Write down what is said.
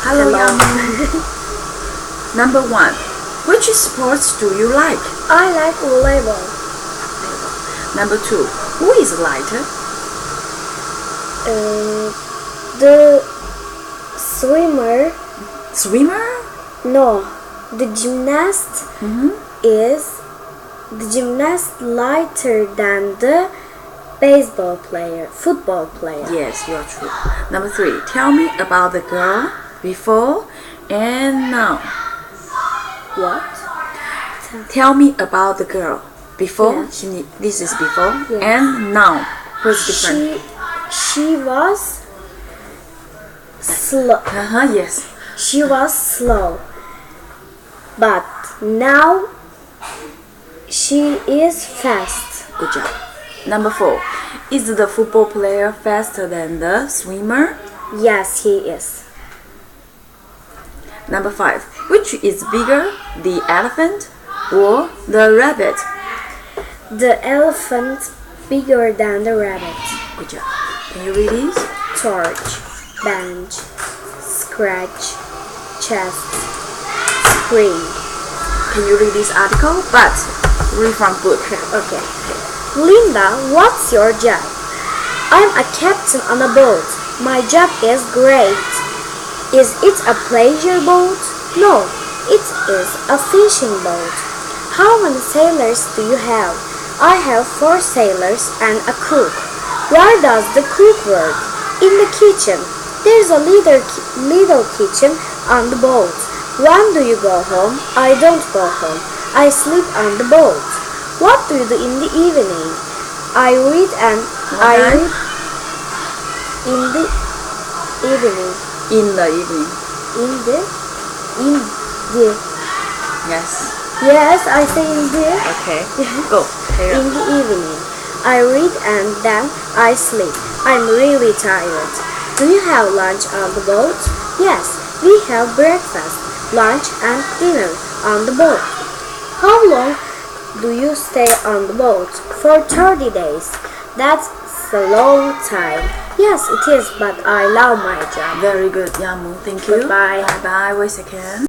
Hello, Yagmur. Number 1. Which sports do you like? I like volleyball. Number 2. Who is lighter? The swimmer. Swimmer? No, the gymnast is the gymnast lighter than the football player. Yes, you're true. Number 3. Tell me about the girl before and now. What? Tell me about the girl before. Yeah. This is before Yeah. and now. What's different? She was slow. Yes. She was slow, but now she is fast. Good job. Number 4. Is the football player faster than the swimmer? Yes, he is. Number 5. Which is bigger, the elephant or the rabbit? The elephant bigger than the rabbit. Good job. Can you read these? Torch, bench, scratch, chest, screen. Can you read this article? But read from book. Okay. Linda, what's your job? I'm a captain on a boat. My job is great. Is it a pleasure boat? No, it is a fishing boat. How many sailors do you have? I have 4 sailors and a cook. Where does the cook work? In the kitchen. There's a little kitchen on the boat. When do you go home? I don't go home. I sleep on the boat. What do you do in the evening? I read in the evening. In the evening. In the Yes. Yes, I say in the Okay. Go. in the evening. I read and then I sleep. I'm really tired. Do you have lunch on the boat? Yes, we have breakfast, lunch and dinner on the boat. How long do you stay on the boat? For 30 days. That's a long time. Yes, it is, but I love my job. Very good, Yagmur. Thank you. Goodbye. Bye bye. Wait a second.